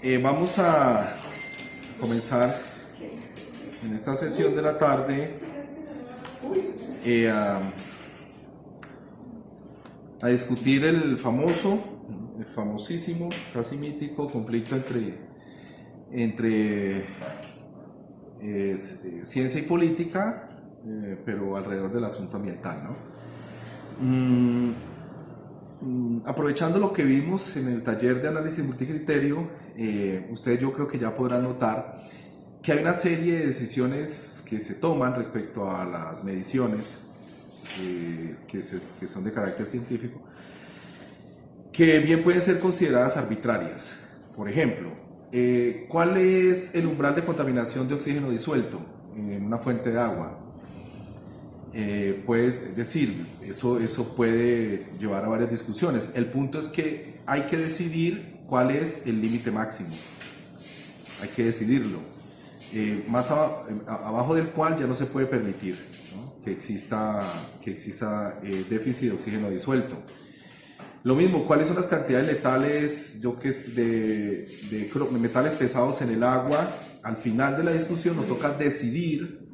Vamos a comenzar en esta sesión de la tarde eh, a, a discutir el famosísimo, casi mítico conflicto entre ciencia y política, pero alrededor del asunto ambiental, ¿no? Aprovechando lo que vimos en el taller de análisis multicriterio, ustedes yo creo que ya podrán notar que hay una serie de decisiones que se toman respecto a las mediciones que son de carácter científico, que bien pueden ser consideradas arbitrarias. Por ejemplo, ¿cuál es el umbral de contaminación de oxígeno disuelto en una fuente de agua? Pues decir, eso puede llevar a varias discusiones. El punto es que hay que decidir cuál es el límite máximo. Hay que decidirlo. Abajo del cual ya no se puede permitir, ¿no?, que exista déficit de oxígeno disuelto. Lo mismo, ¿cuáles son las cantidades letales de metales pesados en el agua? Al final de la discusión nos toca decidir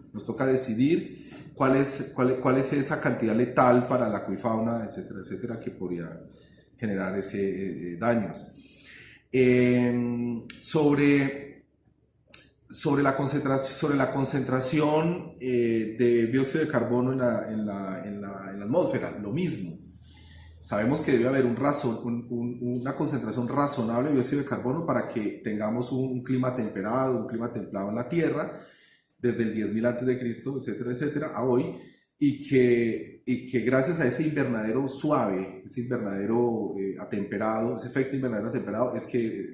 cuál es esa cantidad letal para la acuifauna, etcétera, etcétera, que podría generar daños. Sobre la concentración de dióxido de carbono en la atmósfera, lo mismo. Sabemos que debe haber una concentración razonable de dióxido de carbono para que tengamos un clima temperado, un clima templado en la Tierra, desde el 10.000 antes de Cristo, etcétera, etcétera, a hoy, y que gracias a ese invernadero suave, ese invernadero atemperado, ese efecto invernadero atemperado, es que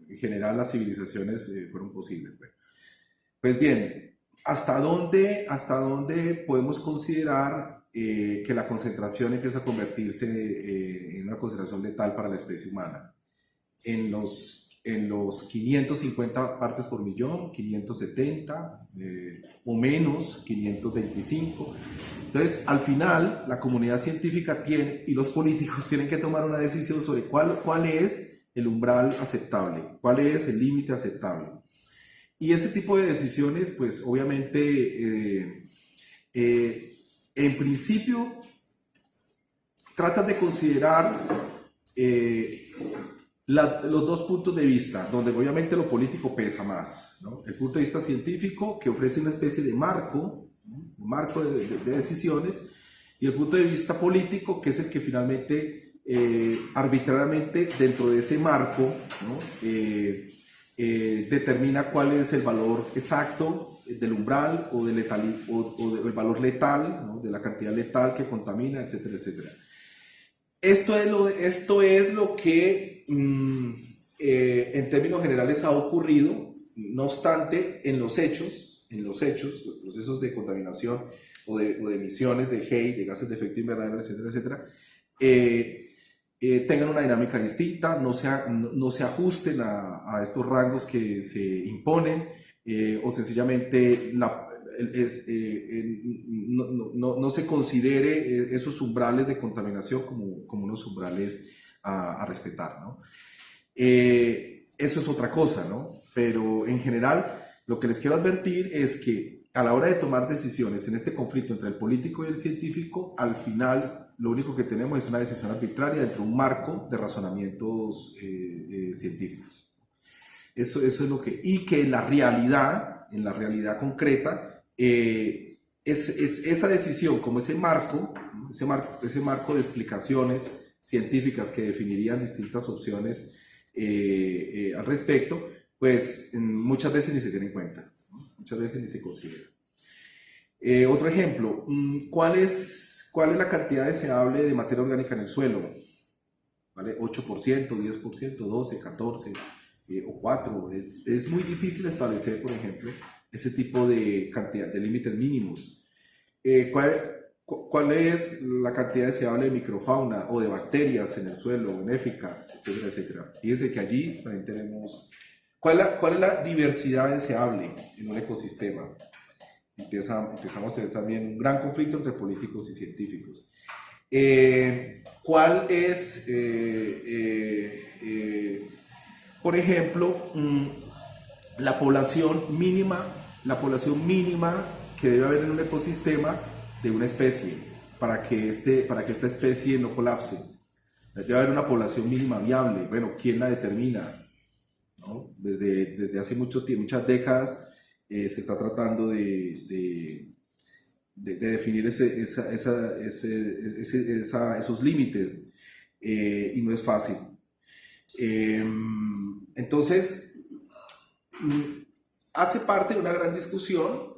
en general las civilizaciones fueron posibles. Pues bien, ¿hasta dónde podemos considerar que la concentración empieza a convertirse en una concentración letal para la especie humana? En los 550 partes por millón, 570 o menos, 525. Entonces, al final, la comunidad científica y los políticos tienen que tomar una decisión sobre cuál es el umbral aceptable, cuál es el límite aceptable. Y ese tipo de decisiones, pues obviamente, en principio, tratan de considerar los dos puntos de vista, donde obviamente lo político pesa más, ¿no? El punto de vista científico, que ofrece una especie de marco, ¿no?, un marco de decisiones, y el punto de vista político, que es el que finalmente, arbitrariamente, dentro de ese marco, ¿no?, determina cuál es el valor exacto del umbral o del el valor letal, ¿no?, de la cantidad letal que contamina, etcétera, etcétera. Esto es lo que en términos generales ha ocurrido. No obstante, en los hechos, los procesos de contaminación o de emisiones de GEI, de gases de efecto invernadero, etcétera, etcétera, tengan una dinámica distinta, no se ajusten a estos rangos que se imponen, o sencillamente no se considere esos umbrales de contaminación como unos umbrales a respetar, ¿no? Eso es otra cosa, ¿no? Pero en general, lo que les quiero advertir es que a la hora de tomar decisiones en este conflicto entre el político y el científico, al final lo único que tenemos es una decisión arbitraria dentro de un marco de razonamientos científicos. Eso es lo que... Y que en la realidad concreta, esa decisión, como ese marco de explicaciones científicas que definirían distintas opciones al respecto, pues muchas veces ni se tiene en cuenta, ¿no? Muchas veces ni se considera. Otro ejemplo, ¿cuál es la cantidad deseable de materia orgánica en el suelo? ¿Vale? 8%, 10%, 12%, 14% o 4%. Es muy difícil establecer, por ejemplo, ese tipo de cantidad de límites mínimos. ¿Cuál es la cantidad deseable de microfauna o de bacterias en el suelo, benéficas, etcétera, etcétera? Fíjense que allí también tenemos... ¿Cuál es la diversidad deseable en un ecosistema? Empezamos a tener también un gran conflicto entre políticos y científicos. ¿Cuál es Por ejemplo, la población mínima, que debe haber en un ecosistema de una especie para que esta especie no colapse. Debe haber una población mínima viable. Bueno, ¿quién la determina? ¿No? Desde hace muchas décadas se está tratando de definir esos límites, y no es fácil. Entonces, hace parte de una gran discusión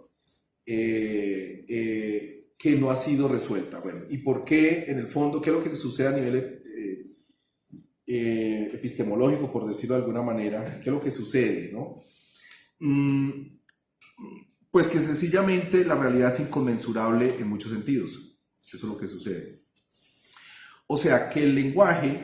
que no ha sido resuelta. Bueno, ¿y por qué, en el fondo, qué es lo que sucede a nivel epistemológico, por decirlo de alguna manera? ¿Qué es lo que sucede, no? Pues que sencillamente la realidad es inconmensurable en muchos sentidos. Eso es lo que sucede. O sea, que el lenguaje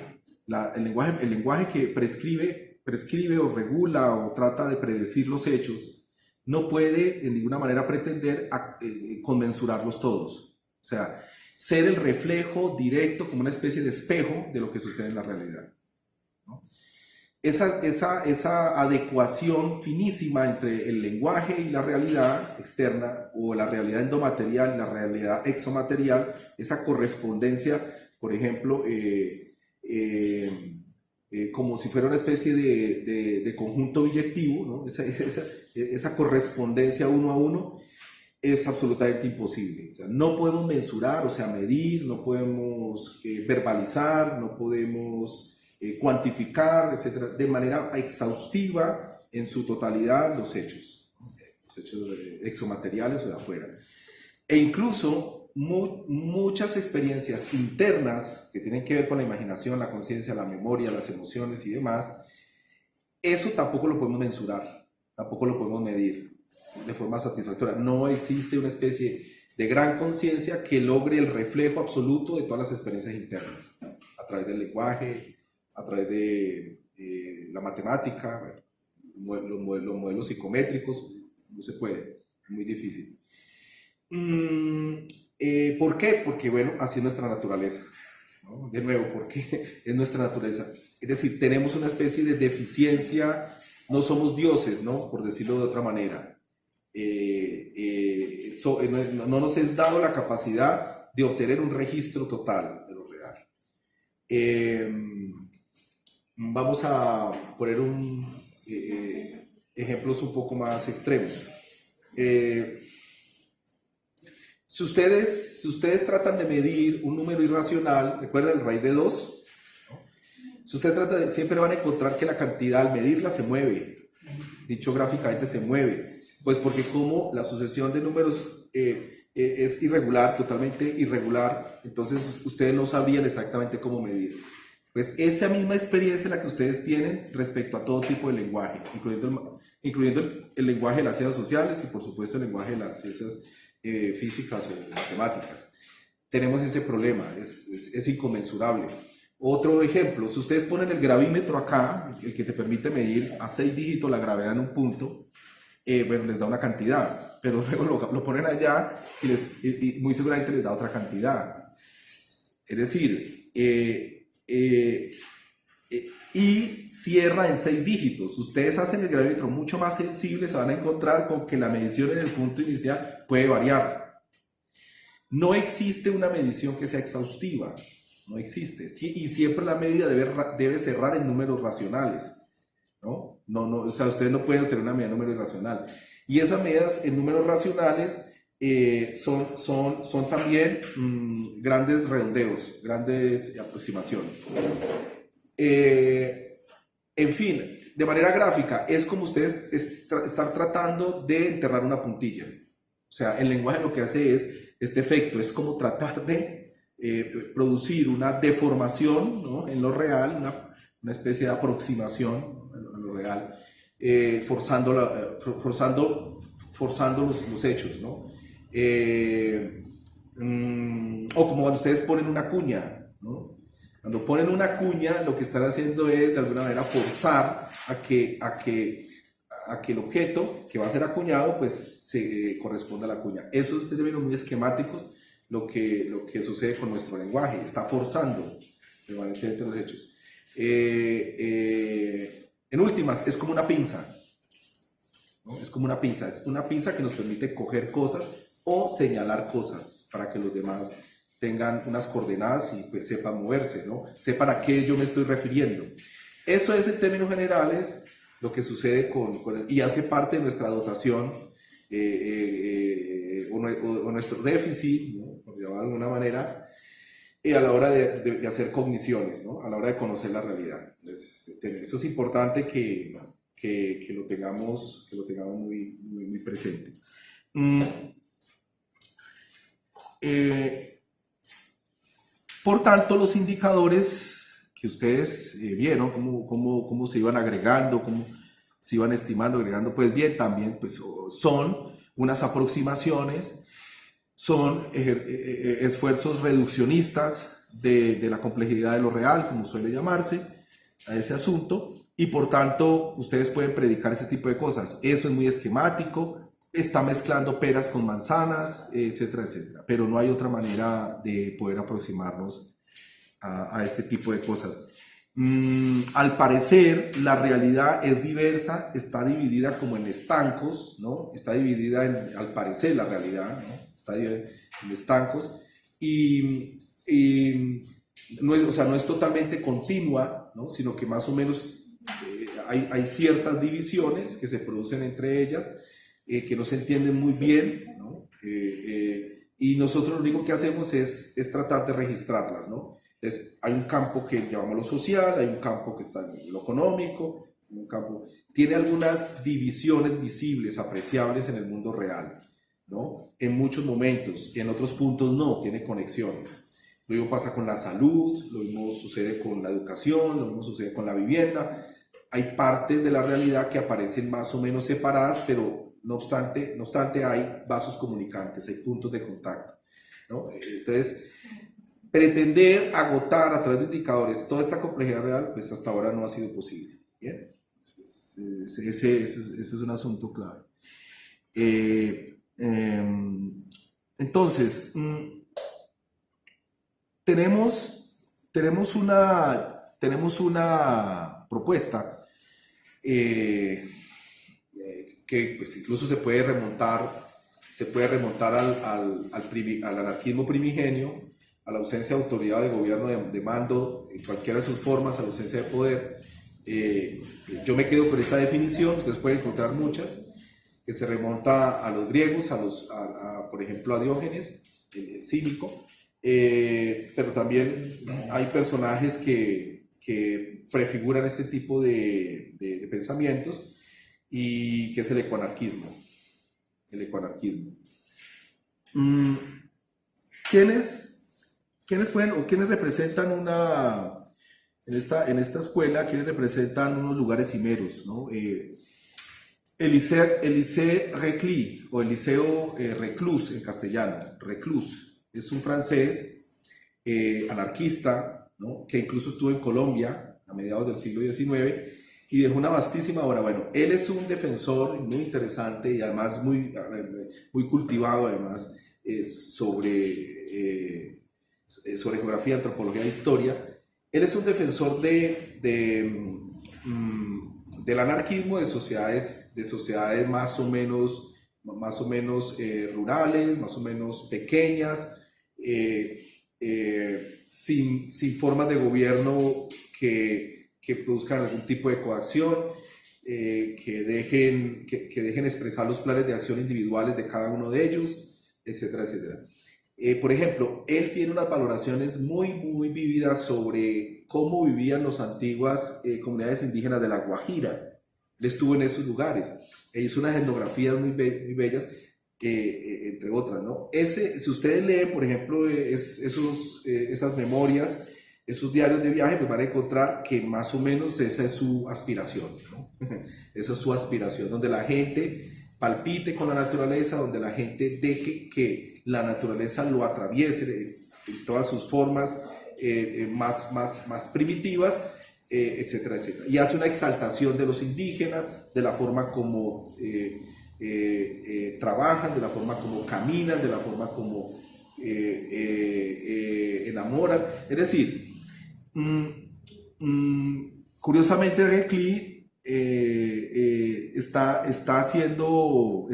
que prescribe o regula o trata de predecir los hechos, no puede en ninguna manera pretender conmensurarlos todos. O sea, ser el reflejo directo, como una especie de espejo de lo que sucede en la realidad, ¿no? Esa adecuación finísima entre el lenguaje y la realidad externa, o la realidad endomaterial y la realidad exomaterial, esa correspondencia, por ejemplo, como si fuera una especie de conjunto biyectivo, ¿no? Esa correspondencia uno a uno es absolutamente imposible. O sea, no podemos mensurar, o sea, medir, no podemos verbalizar, no podemos cuantificar, etcétera, de manera exhaustiva en su totalidad los hechos exomateriales o de afuera. E incluso muchas experiencias internas que tienen que ver con la imaginación, la conciencia, la memoria, las emociones y demás, eso tampoco lo podemos mensurar, tampoco lo podemos medir de forma satisfactoria. No existe una especie de gran conciencia que logre el reflejo absoluto de todas las experiencias internas, a través del lenguaje, a través de la matemática, los modelos psicométricos. No se puede, es muy difícil. ¿Por qué? Porque, bueno, así es nuestra naturaleza, ¿no? De nuevo, porque es nuestra naturaleza. Es decir, tenemos una especie de deficiencia, no somos dioses, ¿no? Por decirlo de otra manera. No nos es dado la capacidad de obtener un registro total de lo real. Vamos a poner ejemplos un poco más extremos. Si ustedes tratan de medir un número irracional, recuerden el raíz de 2, ¿no? Si ustedes siempre van a encontrar que la cantidad al medirla se mueve, dicho gráficamente se mueve, pues porque como la sucesión de números es irregular, totalmente irregular, entonces ustedes no sabrían exactamente cómo medir. Pues esa misma experiencia la que ustedes tienen respecto a todo tipo de lenguaje, incluyendo el lenguaje de las ciencias sociales y por supuesto el lenguaje de las ciencias físicas o matemáticas. Tenemos ese problema, es inconmensurable. Otro ejemplo, si ustedes ponen el gravímetro acá, el que te permite medir a 6 dígitos la gravedad en un punto, bueno, les da una cantidad, pero luego lo ponen allá y muy seguramente les da otra cantidad. Es decir, y cierra en 6 dígitos. Ustedes hacen el gravímetro mucho más sensible, se van a encontrar con que la medición en el punto inicial puede variar. No existe una medición que sea exhaustiva, no existe, y siempre la medida debe cerrar en números racionales, ¿no? O sea, ustedes no pueden obtener una medida de número irracional, y esas medidas en números racionales son también grandes redondeos, grandes aproximaciones. En fin, de manera gráfica, es como ustedes estar tratando de enterrar una puntilla. O sea, el lenguaje lo que hace es este efecto, es como tratar de producir una deformación, ¿no?, en lo real, una especie de aproximación en lo real, forzando los hechos, ¿no? O como cuando ustedes ponen una cuña, ¿no? Cuando ponen una cuña, lo que están haciendo es de alguna manera forzar a que el objeto que va a ser acuñado pues se corresponda a la cuña. Eso es en términos muy esquemáticos lo que sucede con nuestro lenguaje, está forzando permanentemente los hechos. En últimas, es como una pinza, ¿no? Es como es una pinza que nos permite coger cosas o señalar cosas para que los demás tengan unas coordenadas y pues sepan moverse, ¿no? Sepan a qué yo me estoy refiriendo. Eso es en términos generales lo que sucede y hace parte de nuestra dotación o nuestro déficit, ¿no? Por llamarlo de alguna manera, a la hora de hacer cogniciones, ¿no? A la hora de conocer la realidad. Entonces, eso es importante que lo tengamos muy presente. Por tanto, los indicadores que ustedes vieron, cómo se iban agregando, cómo se iban estimando, agregando, pues bien, también pues, son unas aproximaciones, son esfuerzos reduccionistas de la complejidad de lo real, como suele llamarse, a ese asunto, y por tanto ustedes pueden predicar ese tipo de cosas. Eso es muy esquemático, está mezclando peras con manzanas, etcétera, etcétera, pero no hay otra manera de poder aproximarnos a este tipo de cosas. Al parecer, la realidad es diversa, está dividida como en estancos, ¿no? Está dividida al parecer la realidad, ¿no? Está dividida en estancos y no es, o sea, no es totalmente continua, ¿no? Sino que más o menos hay ciertas divisiones que se producen entre ellas que no se entienden muy bien, ¿no? Y nosotros lo único que hacemos es tratar de registrarlas, ¿no? Entonces, hay un campo que llamamos lo social, hay un campo que está en lo económico, un campo, tiene algunas divisiones visibles, apreciables en el mundo real, ¿no? En muchos momentos, y en otros puntos no, tiene conexiones. Lo mismo pasa con la salud, lo mismo sucede con la educación, lo mismo sucede con la vivienda. Hay partes de la realidad que aparecen más o menos separadas, pero no obstante hay vasos comunicantes, hay puntos de contacto, ¿no? Entonces, pretender agotar a través de indicadores toda esta complejidad real, pues hasta ahora no ha sido posible. Bien, ese es un asunto clave. Entonces, tenemos una propuesta que pues incluso se puede remontar al anarquismo primigenio, a la ausencia de autoridad de gobierno, de mando, en cualquiera de sus formas, a la ausencia de poder. Yo me quedo con esta definición, ustedes pueden encontrar muchas, que se remonta a los griegos, por ejemplo a Diógenes, el cínico, pero también hay personajes que prefiguran este tipo de pensamientos, y que es el ecoanarquismo. ¿Quiénes pueden o quiénes representan en esta escuela, quiénes representan unos lugares cimeros, ¿no? Élisée Reclus, o Eliseo Reclus en castellano. Reclus es un francés anarquista, ¿no? Que incluso estuvo en Colombia a mediados del siglo XIX y dejó una vastísima obra. Bueno, él es un defensor muy interesante y además muy cultivado además sobre geografía, antropología e historia. Él es un defensor del anarquismo, de sociedades más o menos rurales, más o menos pequeñas, sin formas de gobierno que produzcan algún tipo de coacción, que dejen expresar los planes de acción individuales de cada uno de ellos, etcétera, etcétera. Por ejemplo, él tiene unas valoraciones muy vividas sobre cómo vivían las antiguas comunidades indígenas de La Guajira. Él estuvo en esos lugares e hizo unas etnografías muy bellas, entre otras, ¿no? Si ustedes leen, por ejemplo, esas memorias, esos diarios de viaje, pues van a encontrar que más o menos esa es su aspiración, ¿no? Esa es su aspiración, donde la gente palpite con la naturaleza, donde la gente deje que la naturaleza lo atraviese en todas sus formas más primitivas, etcétera, etcétera. Y hace una exaltación de los indígenas, de la forma como trabajan, de la forma como caminan, de la forma como enamoran. Es decir, curiosamente Reclus está haciendo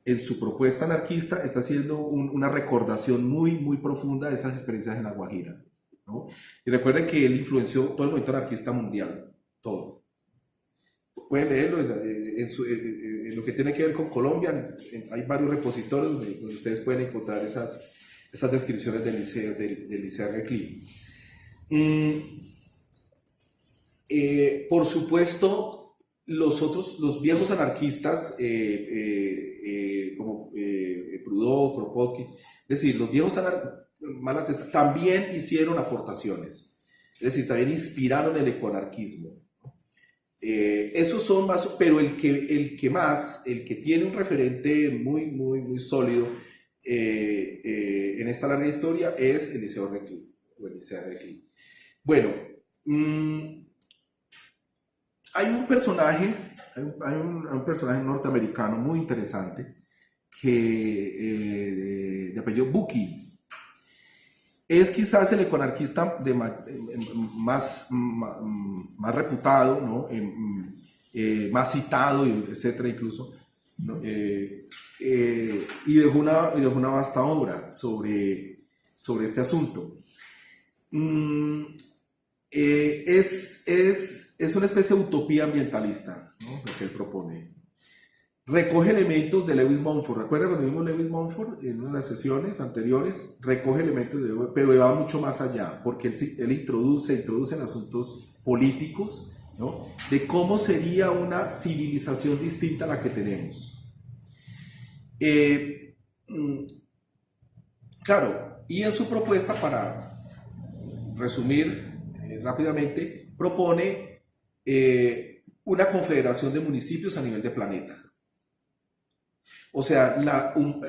en su propuesta anarquista, está haciendo una recordación muy, muy profunda de esas experiencias en La Guajira, ¿no? Y recuerden que él influenció todo el movimiento anarquista mundial, todo. Pueden leerlo en lo que tiene que ver con Colombia. Hay varios repositorios donde ustedes pueden encontrar esas descripciones del Liceo Reclí. Por supuesto, los viejos anarquistas, como Proudhon, Kropotkin, es decir, los viejos anarquistas también hicieron aportaciones, es decir, también inspiraron el ecoanarquismo. Esos son más, pero el que tiene un referente muy, muy, muy sólido en esta larga historia es el Liceo Reclí, o el Liceo Reclí. Bueno, hay un personaje, un personaje norteamericano muy interesante de apellido Bucky. Es quizás el ecoanarquista más reputado, ¿no? Más citado, etcétera, incluso, ¿no? Y dejó una vasta obra sobre este asunto. Es una especie de utopía ambientalista, ¿no? Lo que él propone. Recoge elementos de Lewis Mumford. ¿Recuerda cuando vimos Lewis Mumford en una de las sesiones anteriores? Recoge elementos pero va mucho más allá, porque él introduce en asuntos políticos, ¿no? De cómo sería una civilización distinta a la que tenemos. Claro, y en su propuesta, para resumir rápidamente, propone una confederación de municipios a nivel de planeta. O sea,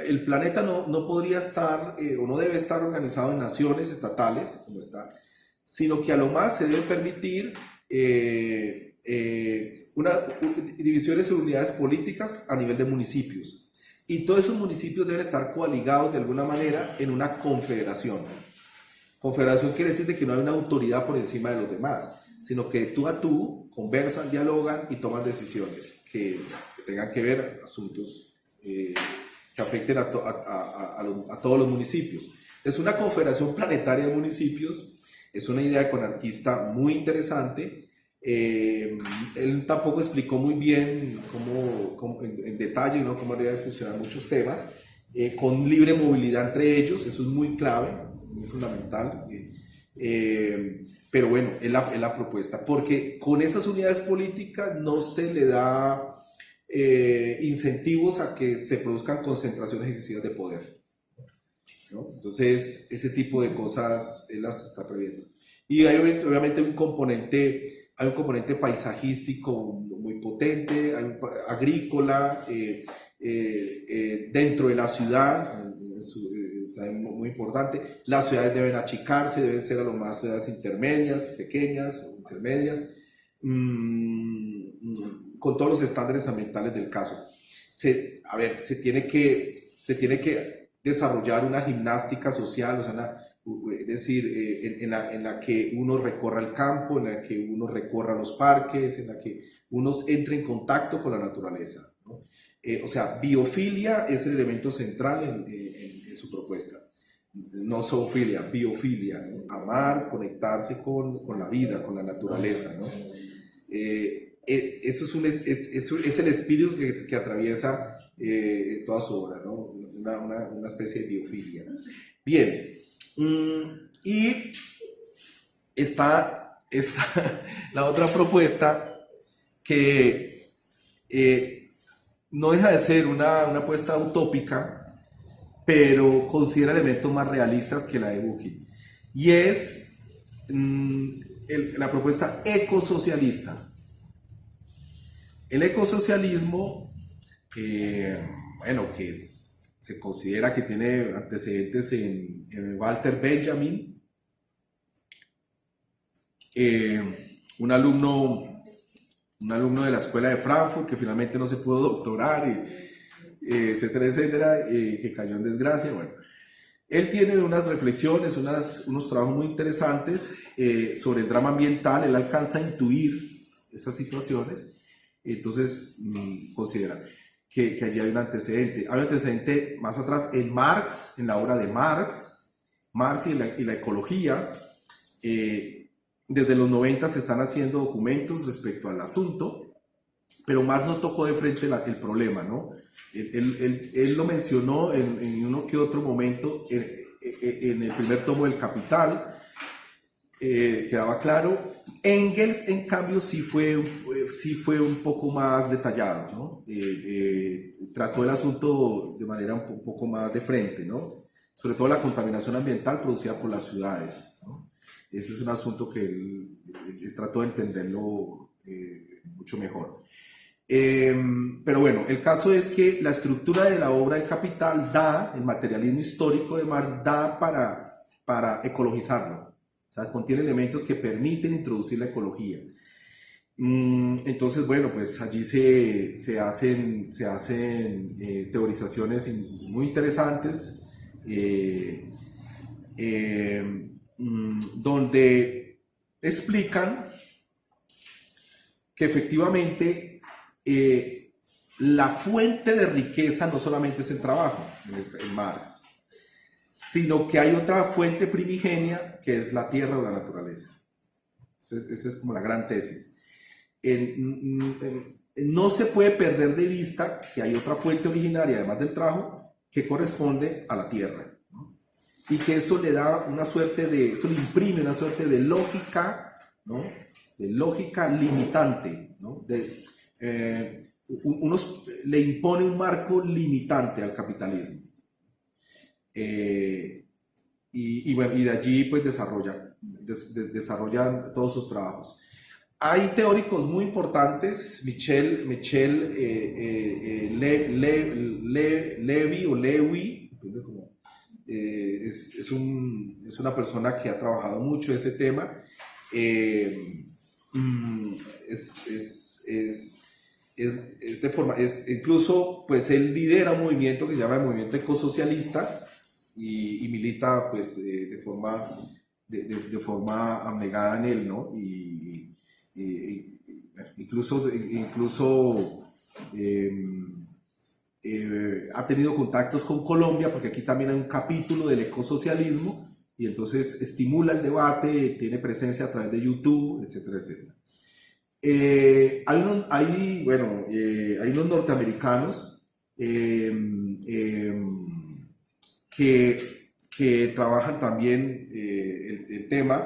el planeta no podría estar o no debe estar organizado en naciones estatales, como está, sino que a lo más se debe permitir divisiones en unidades políticas a nivel de municipios. Y todos esos municipios deben estar coaligados de alguna manera en una confederación. Confederación quiere decir de que no hay una autoridad por encima de los demás, sino que tú a tú conversan, dialogan y toman decisiones que tengan que ver asuntos que afecten a todos los municipios. Es una confederación planetaria de municipios, es una idea ecoanarquista muy interesante. Él tampoco explicó muy bien en detalle, ¿no?, cómo deben funcionar muchos temas, con libre movilidad entre ellos, eso es muy clave, muy fundamental. Pero bueno, es la propuesta, porque con esas unidades políticas no se le da incentivos a que se produzcan concentraciones excesivas de poder, ¿no? Entonces, ese tipo de cosas él las está previendo. Y hay obviamente un componente paisajístico muy potente, agrícola, dentro de la ciudad, también muy importante. Las ciudades deben achicarse, deben ser a lo más ciudades intermedias, pequeñas, intermedias, con todos los estándares ambientales del caso. Se tiene que desarrollar una gimnástica social, o sea, es decir, en la que uno recorra el campo, en la que uno recorra los parques, en la que uno entre en contacto con la naturaleza, ¿no? O sea, biofilia es el elemento central en su propuesta. No zoofilia, biofilia, ¿no? Amar, conectarse con la vida, con la naturaleza, ¿no? Eso es el espíritu que atraviesa toda su obra, ¿no? Una especie de biofilia. Bien, y está la otra propuesta que no deja de ser una apuesta utópica, pero considera elementos más realistas que la de Bucky, y es la propuesta ecosocialista. El ecosocialismo, bueno, se considera que tiene antecedentes en Walter Benjamin, un alumno de la escuela de Frankfurt que finalmente no se pudo doctorar, etcétera, etcétera, que cayó en desgracia. Bueno, él tiene unas reflexiones, unos trabajos muy interesantes sobre el drama ambiental. Él alcanza a intuir esas situaciones, entonces consideran que allí hay un antecedente. Hay un antecedente más atrás en Marx, en la obra de Marx, Marx y la ecología. Desde los 90 se están haciendo documentos respecto al asunto, pero Marx no tocó de frente el problema, ¿no? Él lo mencionó en uno que otro momento en el primer tomo del Capital, quedaba claro. Engels, en cambio, sí fue un poco más detallado, ¿no? Trató el asunto de manera un poco más de frente, ¿no? Sobre todo la contaminación ambiental producida por las ciudades, ¿no? Ese es un asunto que él trató de entenderlo mucho mejor. Pero bueno, el caso es que la estructura de la obra del Capital da, el materialismo histórico de Marx da para ecologizarlo. O sea, contiene elementos que permiten introducir la ecología. Entonces, bueno, pues allí se hacen teorizaciones muy interesantes, donde explican que efectivamente la fuente de riqueza no solamente es el trabajo, en Marx, sino que hay otra fuente primigenia que es la tierra o la naturaleza. Esa es como la gran tesis. No se puede perder de vista que hay otra fuente originaria, además del trabajo, que corresponde a la tierra, ¿no? Y que eso le da eso le imprime una suerte de lógica, ¿no? De lógica limitante, ¿no? Le impone un marco limitante al capitalismo. Bueno, y de allí pues desarrollan todos sus trabajos. Hay teóricos muy importantes, Levy o Lewy, es una persona que ha trabajado mucho ese tema. Incluso pues él lidera un movimiento que se llama el movimiento ecosocialista y milita pues de forma abnegada en él, ¿no? Incluso ha tenido contactos con Colombia, porque aquí también hay un capítulo del ecosocialismo, y entonces estimula el debate, tiene presencia a través de YouTube, etcétera, etcétera. Hay unos norteamericanos que trabajan también el tema,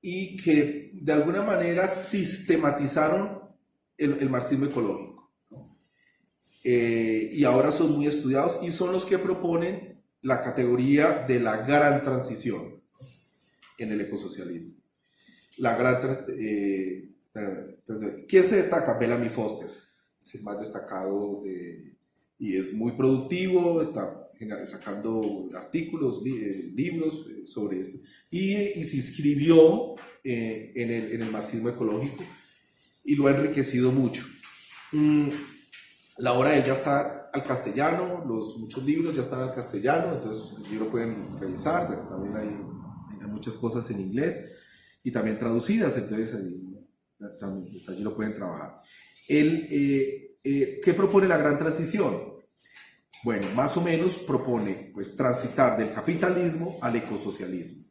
y que de alguna manera sistematizaron el marxismo ecológico, ¿no? Y ahora son muy estudiados y son los que proponen la categoría de la gran transición en el ecosocialismo. ¿Quién se destaca? Bellamy Foster es el más destacado y es muy productivo, está sacando artículos, libros sobre esto, y se inscribió en el marxismo ecológico y lo ha enriquecido mucho. La obra de él ya está al castellano, muchos libros ya están al castellano, entonces allí lo pueden revisar, pero también hay muchas cosas en inglés y también traducidas, entonces allí lo pueden trabajar. ¿Qué propone la gran transición? Bueno, más o menos propone pues transitar del capitalismo al ecosocialismo.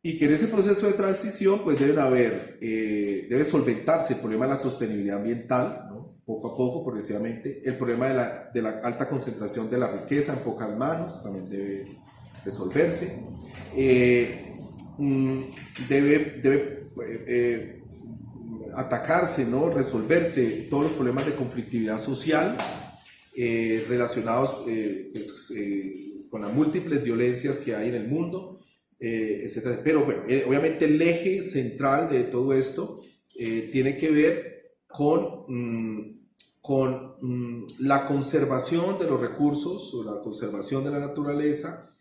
Y que en ese proceso de transición pues debe solventarse el problema de la sostenibilidad ambiental, ¿no? Poco a poco, progresivamente. El problema de la alta concentración de la riqueza en pocas manos también debe resolverse. Debe atacarse, ¿no? Resolverse todos los problemas de conflictividad social relacionados con las múltiples violencias que hay en el mundo, etc. Pero bueno, obviamente el eje central de todo esto tiene que ver con la conservación de los recursos o la conservación de la naturaleza,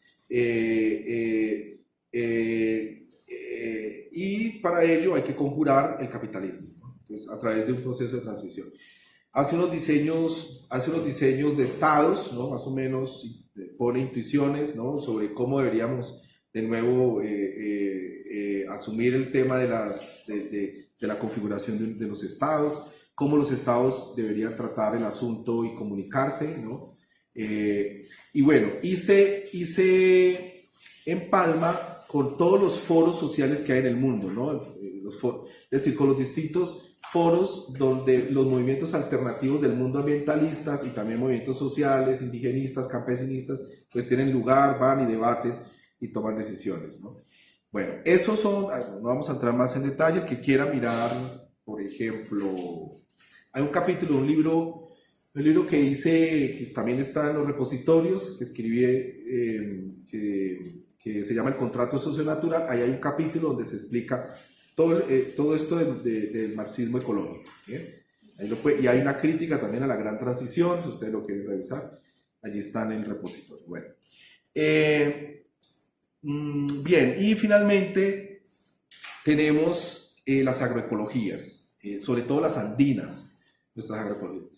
y para ello hay que conjurar el capitalismo, ¿no? Entonces, a través de un proceso de transición. Hace unos diseños de estados, ¿no? Más o menos pone intuiciones, ¿no? Sobre cómo deberíamos de nuevo asumir el tema de la configuración de los estados, cómo los estados deberían tratar el asunto y comunicarse, ¿no? Y bueno, hice en Palma con todos los foros sociales que hay en el mundo, ¿no? Es decir, con los distintos foros donde los movimientos alternativos del mundo ambientalistas y también movimientos sociales, indigenistas, campesinistas, pues tienen lugar, van y debaten y toman decisiones, ¿no? Bueno, esos son, no vamos a entrar más en detalle, el que quiera mirar, por ejemplo, hay un capítulo de un libro que hice, que también está en los repositorios, que escribí, que se llama El Contrato Socionatural. Ahí hay un capítulo donde se explica todo esto del marxismo ecológico, ¿bien? Y hay una crítica también a la gran transición, si ustedes lo quieren revisar, allí están en el repositorio. Bueno, bien, y finalmente tenemos las agroecologías, sobre todo las andinas, nuestras agroecologías.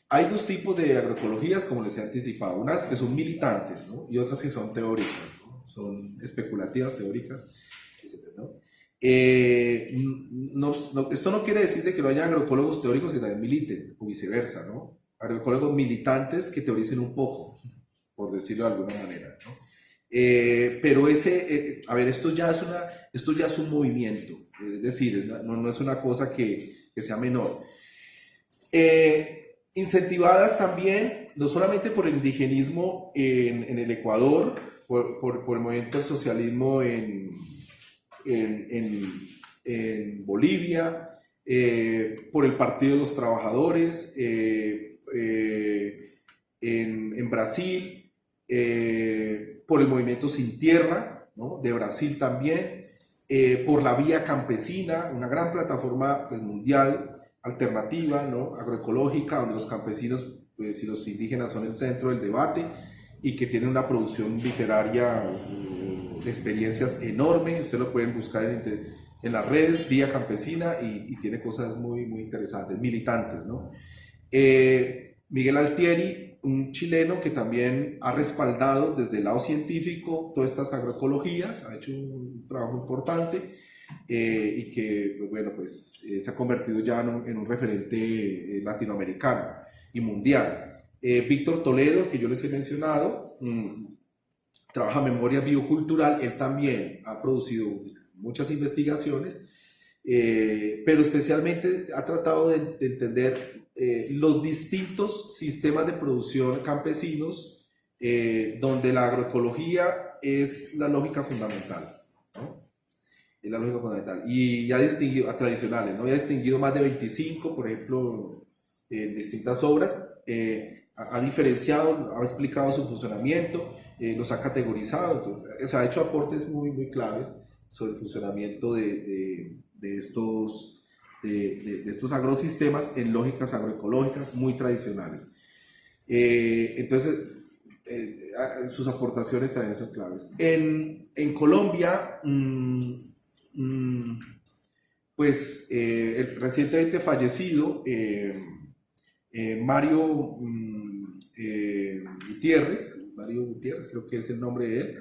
Hay dos tipos de agroecologías, como les he anticipado, unas que son militantes, ¿no? Y otras que son teóricas, ¿no? Son especulativas, teóricas, etc., ¿no? Esto no quiere decir de que no haya agroecólogos teóricos que también militen, o viceversa, ¿no? Agroecólogos militantes que teoricen un poco, por decirlo de alguna manera, ¿no? Pero a ver, esto ya es un movimiento, es decir, no es una cosa que sea menor. Incentivadas también, no solamente por el indigenismo en el Ecuador, por el movimiento del socialismo en Bolivia, por el Partido de los Trabajadores, en Brasil, por el movimiento Sin Tierra, ¿no? De Brasil también, por la Vía Campesina, una gran plataforma, pues, mundial, alternativa, ¿no? Agroecológica, donde los campesinos, pues, y los indígenas son el centro del debate y que tienen una producción literaria de experiencias enorme. Ustedes lo pueden buscar en las redes, Vía Campesina, y tiene cosas muy, muy interesantes, militantes, ¿no? Miguel Altieri, un chileno que también ha respaldado desde el lado científico todas estas agroecologías, ha hecho un trabajo importante. Y que, bueno, pues se ha convertido ya en un referente latinoamericano y mundial. Víctor Toledo, que yo les he mencionado, trabaja memoria biocultural. Él también ha producido muchas investigaciones, pero especialmente ha tratado de entender los distintos sistemas de producción campesinos, donde la agroecología es la lógica fundamental, ¿no? Es la lógica fundamental. Y ya ha distinguido, a tradicionales, ¿no? Ya ha distinguido más de 25, por ejemplo, en distintas obras. Ha diferenciado, ha explicado su funcionamiento, los ha categorizado. Entonces, o sea, ha hecho aportes muy, muy claves sobre el funcionamiento de estos agrosistemas en lógicas agroecológicas muy tradicionales. Entonces, sus aportaciones también son claves. En Colombia, pues el recientemente fallecido Mario Gutiérrez, creo que es el nombre de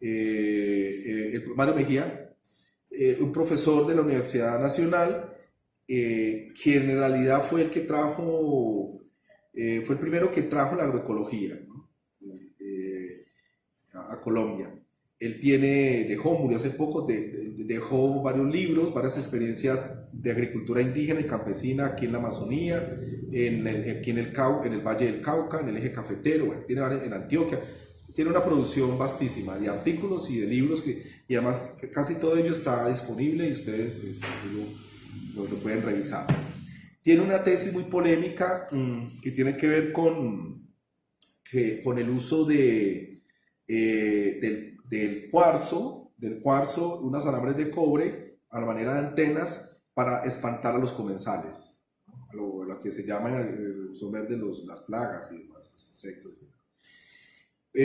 él, Mario Mejía, un profesor de la Universidad Nacional, que en realidad fue el que trajo, fue el primero que trajo la agroecología, ¿no? A Colombia. Él murió hace poco, dejó varios libros, varias experiencias de agricultura indígena y campesina aquí en la Amazonía, aquí en el Valle del Cauca, en el eje cafetero, bueno, tiene en Antioquia. Tiene una producción vastísima de artículos y de libros, y además casi todo ello está disponible y ustedes lo pueden revisar. Tiene una tesis muy polémica que tiene que ver con el uso del cuarzo, unas alambres de cobre a la manera de antenas para espantar a los comensales, ¿no? a lo que se llama el somer de las plagas y demás, los insectos.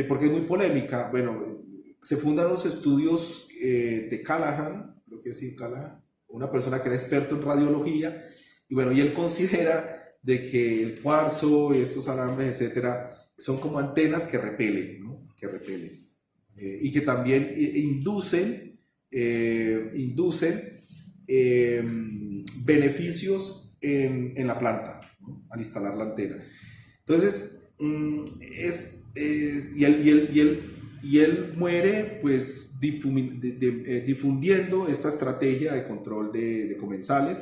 Porque es muy polémica. Bueno, se fundan los estudios de Callahan, creo que sí, Callahan, una persona que era experto en radiología, y bueno, y él considera de que el cuarzo y estos alambres, etcétera, son como antenas que repelen, ¿no? Que repelen. y que también inducen beneficios en la planta, ¿no? Al instalar la antena. Entonces, y él muere pues difundiendo esta estrategia de control de comensales,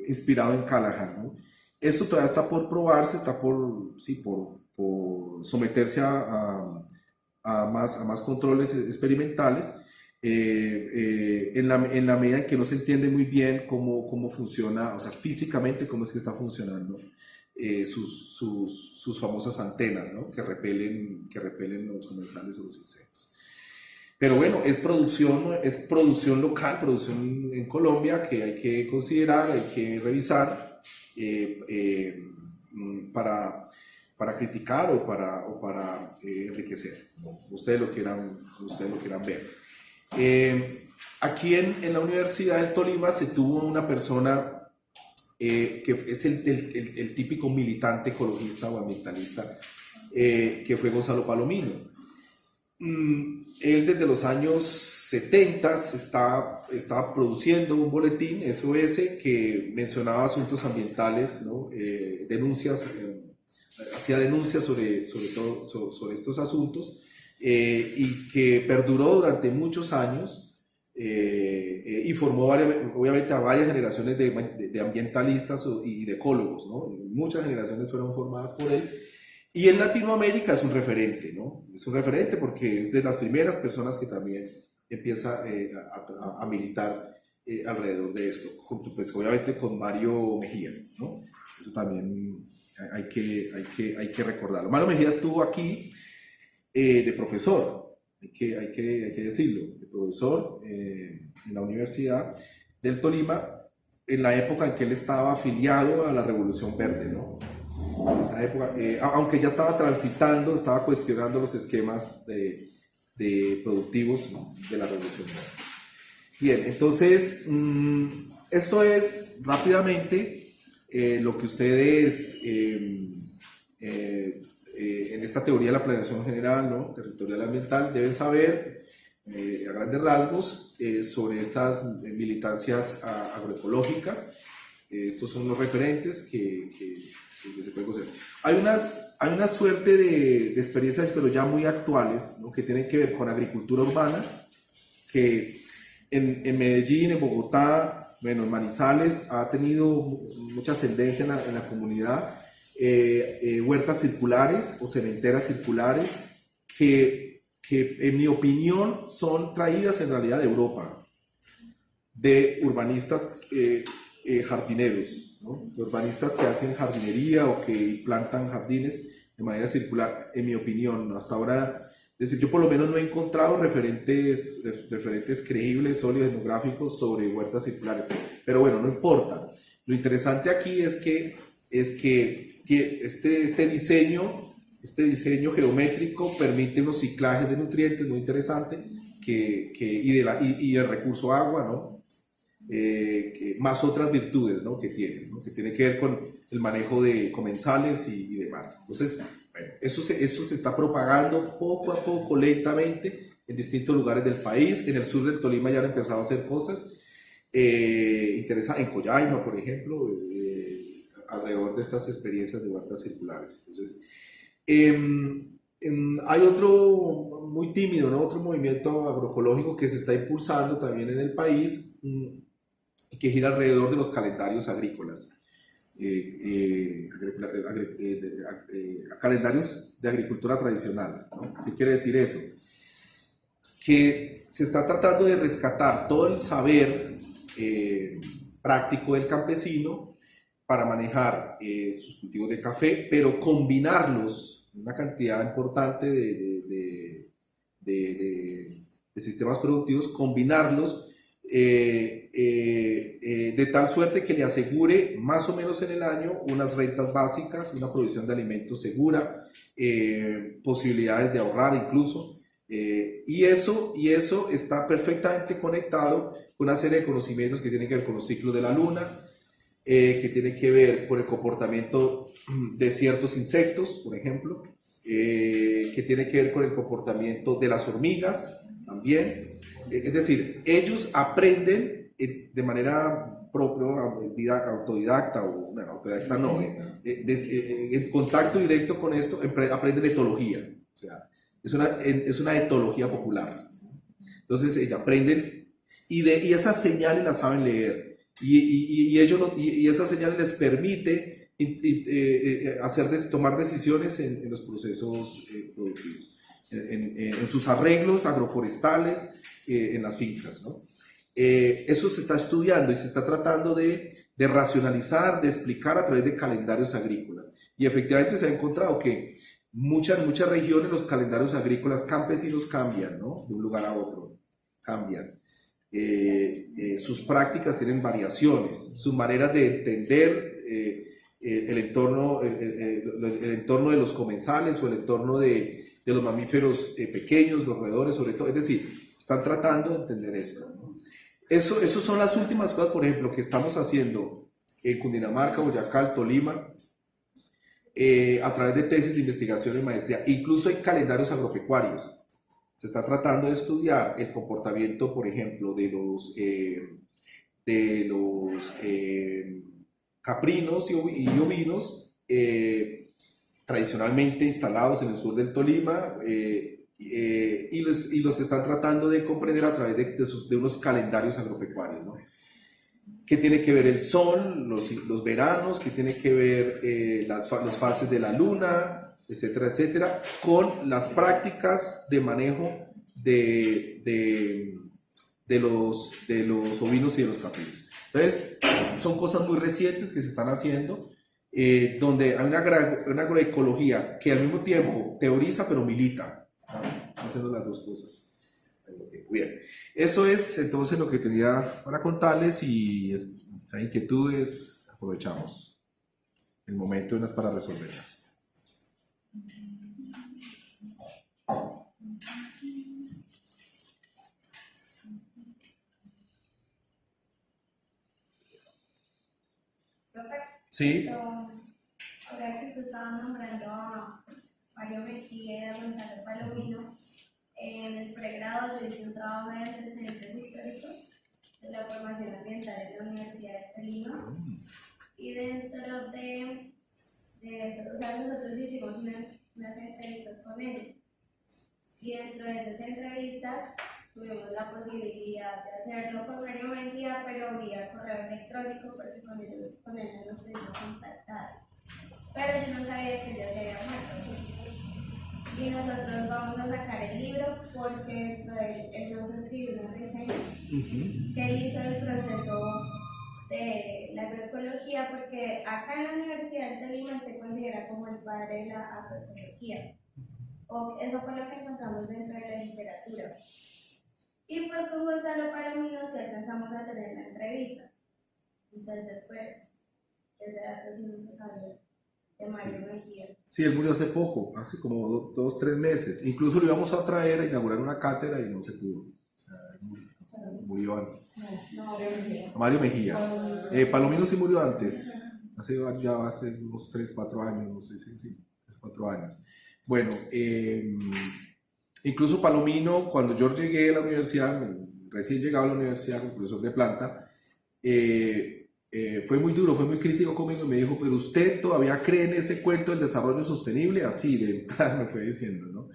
inspirado en Callahan, ¿no? Esto todavía está por probarse, está por someterse a más controles experimentales, en la medida en que no se entiende muy bien cómo funciona, o sea, físicamente cómo es que está funcionando sus famosas antenas, ¿no? Que repelen los comensales o los insectos. Pero bueno, es producción local, producción en Colombia que hay que considerar, hay que revisar para criticar o para enriquecer, ¿no? Ustedes lo quieran ver. Aquí en la Universidad del Tolima se tuvo una persona que es el típico militante ecologista o ambientalista, que fue Gonzalo Palomino. Él desde los años 70 estaba produciendo un boletín SOS que mencionaba asuntos ambientales, ¿no? Hacía denuncias sobre estos asuntos, y que perduró durante muchos años, y formó obviamente a varias generaciones de ambientalistas y de ecólogos, ¿no? Muchas generaciones fueron formadas por él. Y en Latinoamérica es un referente, ¿no? Es un referente porque es de las primeras personas que también empieza a militar alrededor de esto, junto pues obviamente con Mario Mejía, ¿no? Eso también hay que recordarlo. Mario Mejía estuvo aquí de profesor, hay que decirlo, de profesor en la Universidad del Tolima, en la época en que él estaba afiliado a la Revolución Verde, ¿no? En esa época, aunque ya estaba transitando, estaba cuestionando los esquemas de productivos, ¿no? De la Revolución Verde. Bien, entonces, esto es rápidamente lo que ustedes en esta teoría de la planeación general, ¿no? Territorial ambiental deben saber a grandes rasgos sobre estas militancias agroecológicas. Estos son los referentes que se pueden conocer. Hay una suerte de experiencias, pero ya muy actuales, ¿no? Que tienen que ver con agricultura urbana, que en Medellín, en Bogotá, bueno, en Manizales ha tenido mucha ascendencia en la comunidad. Huertas circulares o cementeras circulares que en mi opinión son traídas en realidad de Europa, de urbanistas jardineros, ¿no? De urbanistas que hacen jardinería o que plantan jardines de manera circular, en mi opinión, ¿no? Hasta ahora, es decir, yo por lo menos no he encontrado referentes creíbles, sólidos, etnográficos sobre huertas circulares, pero bueno, no importa. Lo interesante aquí es que este diseño geométrico permite unos ciclajes de nutrientes muy interesantes y el recurso agua, ¿no? Más otras virtudes, ¿no? que tiene que ver con el manejo de comensales y demás. Entonces, bueno, eso se está propagando poco a poco, lentamente, en distintos lugares del país. En el sur del Tolima ya han empezado a hacer cosas interesantes, en Coyaima, por ejemplo, alrededor de estas experiencias de huertas circulares. Entonces, hay otro muy tímido, ¿no? Otro movimiento agroecológico que se está impulsando también en el país, que gira alrededor de los calendarios agrícolas. Calendarios de agricultura tradicional, ¿no? ¿Qué quiere decir eso? Que se está tratando de rescatar todo el saber práctico del campesino para manejar sus cultivos de café, pero combinarlos, una cantidad importante de sistemas productivos, combinarlos de tal suerte que le asegure más o menos en el año unas rentas básicas, una provisión de alimentos segura, posibilidades de ahorrar incluso, y eso está perfectamente conectado con una serie de conocimientos que tienen que ver con los ciclos de la luna, que tienen que ver con el comportamiento de ciertos insectos, por ejemplo, que tiene que ver con el comportamiento de las hormigas también. Es decir, ellos aprenden de manera propia, autodidacta, o bueno, autodidacta no, en contacto directo con esto, aprenden etología. O sea, es una etología popular. Entonces, aprenden y esas señales las saben leer. Y esas señales les permite tomar decisiones en los procesos productivos, en sus arreglos agroforestales, en las fincas, ¿no? Eso se está estudiando y se está tratando de racionalizar, de explicar a través de calendarios agrícolas. Y efectivamente se ha encontrado que muchas regiones los calendarios agrícolas campesinos cambian, ¿no? De un lugar a otro, cambian. Sus prácticas tienen variaciones, sus maneras de entender el entorno de los comensales o el entorno de los mamíferos pequeños, los roedores sobre todo, es decir, están tratando de entender esto, ¿no? Eso son las últimas cosas, por ejemplo, que estamos haciendo en Cundinamarca, Boyacá, Tolima, a través de tesis de investigación y maestría. Incluso hay calendarios agropecuarios. Se está tratando de estudiar el comportamiento, por ejemplo, de los caprinos y ovinos tradicionalmente instalados en el sur del Tolima, y los están tratando de comprender a través de unos calendarios agropecuarios, ¿no? ¿Qué tiene que ver el sol, los veranos? ¿Qué tiene que ver las fases de la luna, etcétera, etcétera, con las prácticas de manejo de los ovinos y de los caprinos? Entonces, son cosas muy recientes que se están haciendo, donde hay una agroecología que al mismo tiempo teoriza pero milita. Están haciendo las dos cosas. Bien, eso es entonces lo que tenía para contarles, y si hay inquietudes, aprovechamos el momento para resolverlas. Sí. Ahora que se estaba nombrando a Mario Mejía y a Gonzalo Palomino, en el pregrado yo hice un trabajo de antecedentes históricos de la formación ambiental en la Universidad de Tolima, y dentro de eso, o sea, nosotros hicimos unas entrevistas con él, y dentro de esas entrevistas tuvimos la posibilidad de hacerlo con Mario Mejía, pero vía correo electrónico, porque con él no nos pudimos contactar. Pero yo no sabía que ya se había muerto, ¿sí? Y nosotros vamos a sacar el libro porque él nos escribió una reseña que él hizo del proceso de la agroecología, porque acá en la Universidad de Tolima se considera como el padre de la agroecología, o eso fue lo que encontramos dentro de la literatura. Y pues con Gonzalo Palomino sí alcanzamos a tener la entrevista. Entonces pues ese dato sí no sabía de Mario Mejía. Sí, él murió hace poco, hace como 2-3 meses. Incluso lo íbamos a traer a inaugurar una cátedra y no se pudo. Murió antes. Mario Mejía. Palomino sí murió antes, hace unos 3-4 años, no sé si 3-4 años. Bueno, incluso Palomino, cuando yo llegué a la universidad, recién llegado a la universidad como profesor de planta, fue muy duro, fue muy crítico conmigo y me dijo, pero usted todavía cree en ese cuento del desarrollo sostenible, así de entrada me fue diciendo, ¿no?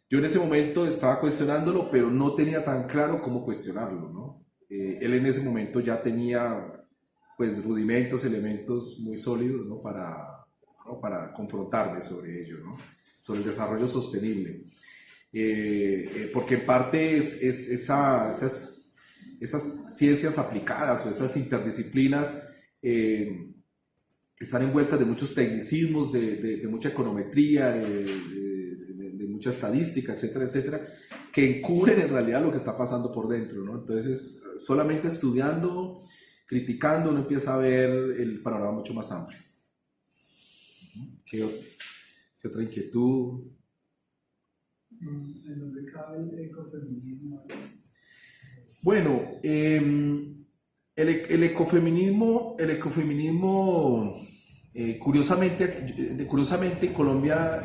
Yo en ese momento estaba cuestionándolo, pero no tenía tan claro cómo cuestionarlo, ¿no? Él en ese momento ya tenía pues rudimentos, elementos muy sólidos, ¿no? Para confrontarme sobre ello, ¿no? Sobre el desarrollo sostenible. Porque en parte esas ciencias aplicadas o esas interdisciplinas están envueltas de muchos tecnicismos, de mucha econometría, de mucha estadística, etcétera, etcétera, que encubren en realidad lo que está pasando por dentro, ¿no? Entonces, solamente estudiando, criticando, uno empieza a ver el panorama mucho más amplio. ¿Qué otra inquietud? ¿En dónde cabe el ecofeminismo? Bueno, el ecofeminismo, curiosamente en Colombia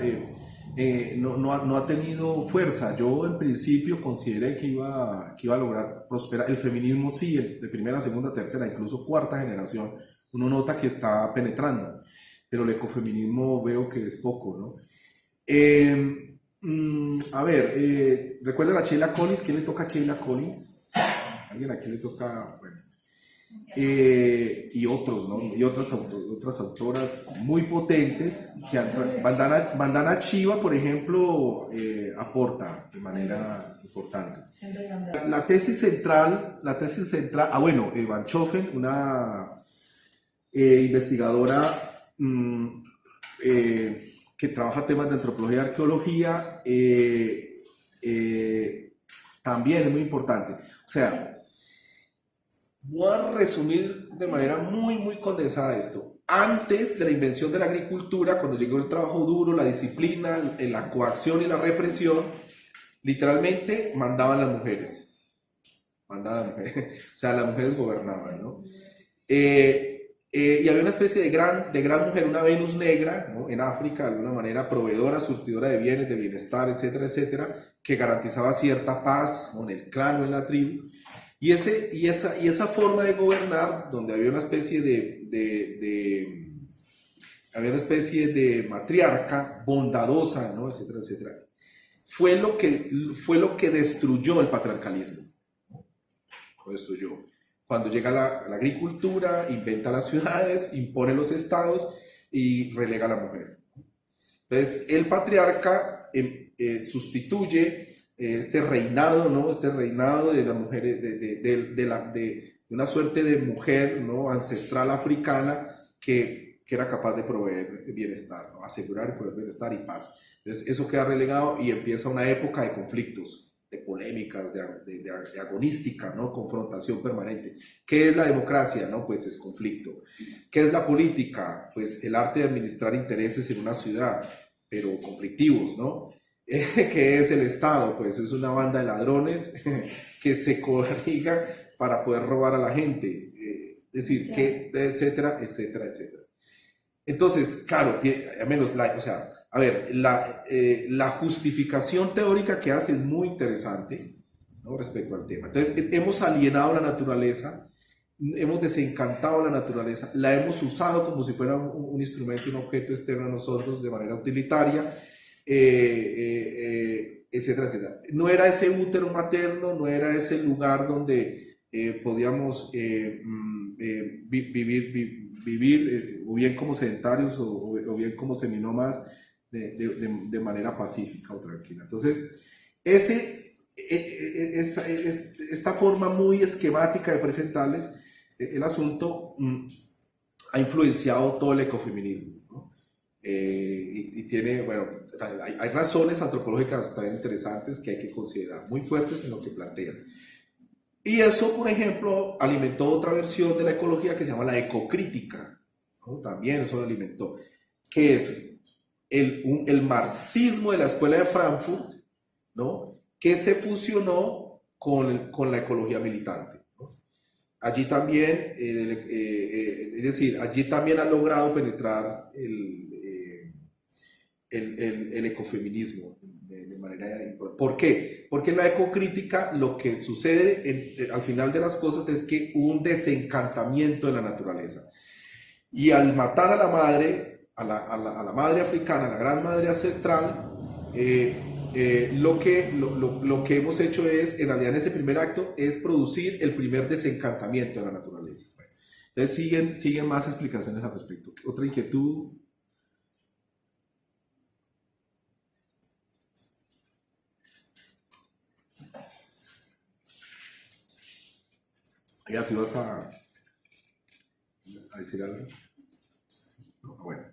no ha tenido fuerza. Yo en principio consideré que iba a lograr prosperar. El feminismo sí, de primera, segunda, tercera, incluso cuarta generación, uno nota que está penetrando, pero el ecofeminismo veo que es poco, ¿no? A ver, ¿recuerdan a Sheila Collins? ¿Quién le toca a Sheila Collins? ¿Alguien a quién le toca? Bueno, y otros, ¿no? Y otras autoras muy potentes que Bandana Chiva, por ejemplo, aporta de manera importante. La tesis central, bueno, Van Choffen, una investigadora que trabaja temas de antropología y arqueología, también es muy importante. O sea, voy a resumir de manera muy condensada esto. Antes de la invención de la agricultura, cuando llegó el trabajo duro, la disciplina, la coacción y la represión, literalmente mandaban las mujeres. Mandaban las mujeres. O sea, las mujeres gobernaban, ¿no? Y había una especie de gran mujer, una Venus negra, ¿no? En África, de alguna manera proveedora, surtidora de bienes, de bienestar, etcétera, etcétera, que garantizaba cierta paz, ¿no? En el clan o en la tribu. Y esa forma de gobernar, donde había una especie de matriarca bondadosa, ¿no? Etcétera, etcétera, fue lo que destruyó el patriarcalismo. Lo destruyó. Cuando llega la agricultura, inventa las ciudades, impone los estados y relega a la mujer. Entonces, el patriarca sustituye este reinado, ¿no? Este reinado de las mujeres, de una suerte de mujer, ¿no? Ancestral africana que era capaz de proveer bienestar, ¿no? Asegurar y proveer bienestar y paz. Entonces, eso queda relegado y empieza una época de conflictos, de polémicas, de agonística, ¿no? Confrontación permanente. ¿Qué es la democracia? ¿No? Pues es conflicto. ¿Qué es la política? Pues el arte de administrar intereses en una ciudad, pero conflictivos, ¿no? ¿Qué es el Estado? Pues es una banda de ladrones que se coaligan para poder robar a la gente. Es decir, que, etcétera, etcétera, etcétera. Entonces, claro, al menos, la justificación teórica que hace es muy interesante, ¿no? Respecto al tema. Entonces, hemos alienado la naturaleza, hemos desencantado la naturaleza, la hemos usado como si fuera un instrumento, un objeto externo a nosotros de manera utilitaria, etcétera, etcétera. No era ese útero materno, no era ese lugar donde podíamos vivir o bien como sedentarios o bien como seminómadas de manera pacífica o tranquila. Entonces, esta forma muy esquemática de presentarles el asunto ha influenciado todo el ecofeminismo, ¿no? Y tiene, bueno, hay razones antropológicas también interesantes que hay que considerar, muy fuertes en lo que plantean. Y eso, por ejemplo, alimentó otra versión de la ecología que se llama la ecocrítica, ¿no? También eso lo alimentó. ¿Qué es? El marxismo de la escuela de Frankfurt, ¿no? Que se fusionó con la ecología militante, ¿no? Allí también, es decir, allí también ha logrado penetrar el ecofeminismo de manera importante. ¿Por qué? Porque en la ecocrítica lo que sucede al final de las cosas es que hubo un desencantamiento de la naturaleza. Y al matar a la madre, a la madre africana, a la gran madre ancestral, lo que hemos hecho es, en realidad en ese primer acto, es producir el primer desencantamiento de la naturaleza. Bueno, entonces siguen más explicaciones al respecto. ¿Otra inquietud? Ya te ibas a decir algo. No, bueno,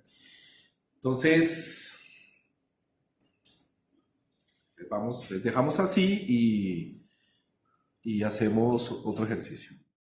entonces les dejamos así y hacemos otro ejercicio.